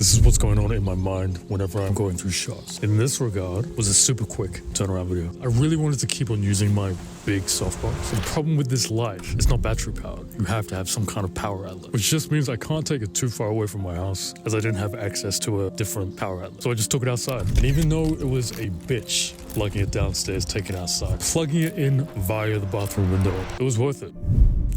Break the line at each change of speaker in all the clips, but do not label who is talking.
This is what's going on in my mind whenever I'm going through shots. In this regard, was a super quick turnaround video. I really wanted to keep on using my big softbox. The problem with this light, it's not battery powered. You have to have some kind of power outlet, which just means I can't take it too far away from my house as I didn't have access to a different power outlet. So I just took it outside. And even though it was a bitch lugging it downstairs, taking it outside, plugging it in via the bathroom window, it was worth it.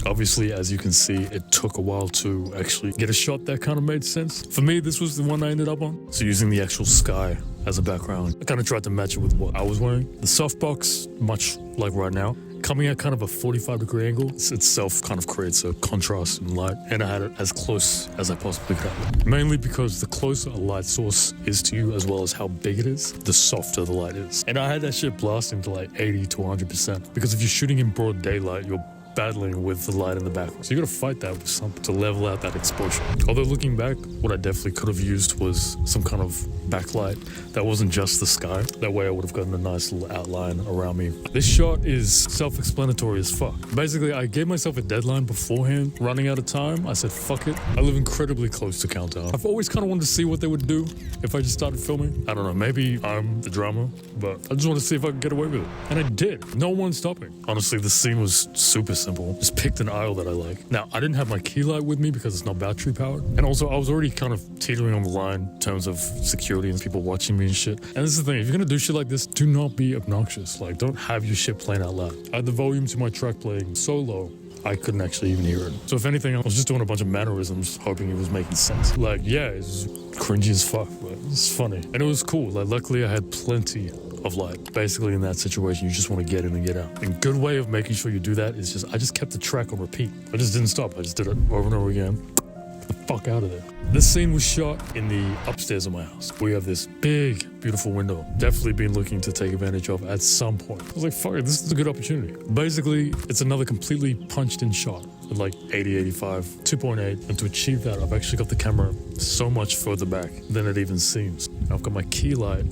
Obviously, as you can see, it took a while to actually get a shot that kind of made sense. For me, this was the one I ended up on. So using the actual sky as a background, I kind of tried to match it with what I was wearing. The softbox, much like right now, coming at kind of a 45-degree angle, itself kind of creates a contrast in light, and I had it as close as I possibly could. Mainly because the closer a light source is to you, as well as how big it is, the softer the light is. And I had that shit blasting to like 80 to 100%, because if you're shooting in broad daylight, you're battling with the light in the background. So you gotta fight that with something to level out that exposure. Although looking back, what I definitely could have used was some kind of backlight that wasn't just the sky. That way I would have gotten a nice little outline around me. This shot is self-explanatory as fuck. Basically, I gave myself a deadline beforehand, running out of time. I said, fuck it. I live incredibly close to countdown. I've always kind of wanted to see what they would do if I just started filming. I don't know, maybe I'm the drama, but I just want to see if I could get away with it. And I did. No one stopped me. Honestly, the scene was super simple. Just picked an aisle that I like. Now, I didn't have my key light with me because it's not battery powered. And also, I was already kind of teetering on the line in terms of security and people watching me and shit. And this is the thing, if you're gonna do shit like this, do not be obnoxious. Like, don't have your shit playing out loud. I had the volume to my track playing so low, I couldn't actually even hear it. So if anything, I was just doing a bunch of mannerisms, hoping it was making sense. Like, yeah, it's cringy as fuck, but it's funny. And it was cool. Like, luckily I had plenty of light. Basically, in that situation, you just want to get in and get out. And good way of making sure you do that is I just kept the track on repeat. I just didn't stop. I just did it over and over again. Get the fuck out of there. This scene was shot in the upstairs of my house. We have this big, beautiful window. Definitely been looking to take advantage of at some point. I was like, fuck it, this is a good opportunity. Basically, it's another completely punched in shot at like 80, 85, 2.8. And to achieve that, I've actually got the camera so much further back than it even seems. I've got my key light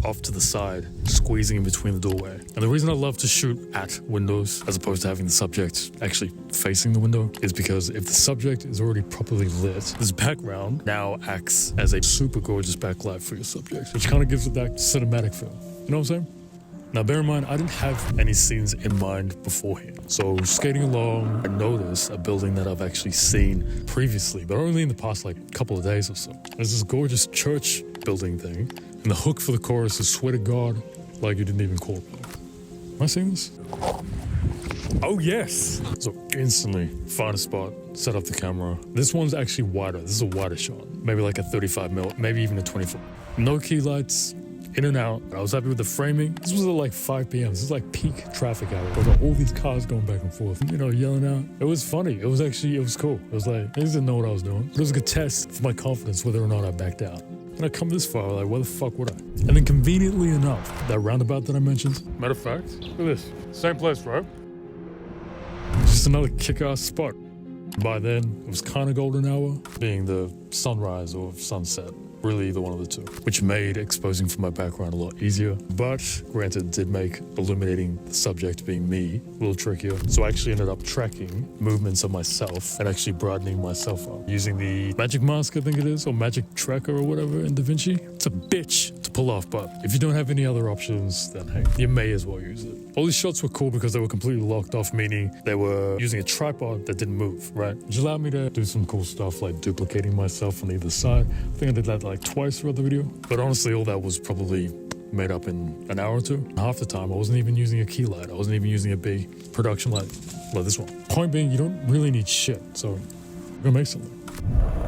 off to the side, squeezing in between the doorway. And the reason I love to shoot at windows as opposed to having the subject actually facing the window is because if the subject is already properly lit, this background now acts as a super gorgeous backlight for your subject, which kind of gives it that cinematic feel. You know what I'm saying? Now, bear in mind, I didn't have any scenes in mind beforehand. So skating along, I noticed a building that I've actually seen previously, but only in the past like couple of days or so. There's this gorgeous church building thing, and the hook for the chorus is "Swear to God, like you didn't even call me." Am I seeing this? Oh yes! So instantly find a spot, set up the camera. This one's actually wider. This is a wider shot. Maybe like a 35mm, maybe even a 24. No key lights, in and out. I was happy with the framing. This was at like 5 p.m. This is like peak traffic hour. There were all these cars going back and forth, you know, yelling out. It was funny. It was cool. It was like, I just didn't know what I was doing. But it was a good test for my confidence whether or not I backed out. And I come this far, like, where the fuck would I? And then conveniently enough, that roundabout that I mentioned, matter of fact, look at this. Same place, right? Just another kick-ass spot. By then, it was kind of golden hour, being the sunrise or sunset. Really either one of the two, which made exposing for my background a lot easier. But granted, did make illuminating the subject being me a little trickier. So I actually ended up tracking movements of myself and actually brightening myself up using the magic mask, I think it is, or magic tracker or whatever in DaVinci. It's a bitch to pull off, but if you don't have any other options, then hey, you may as well use it. All these shots were cool because they were completely locked off, meaning they were using a tripod that didn't move, right? Which allowed me to do some cool stuff like duplicating myself on either side. I think I did that like twice throughout the video. But honestly, all that was probably made up in an hour or two. Half the time, I wasn't even using a key light. I wasn't even using a big production light like this one. Point being, you don't really need shit, so we're gonna make something.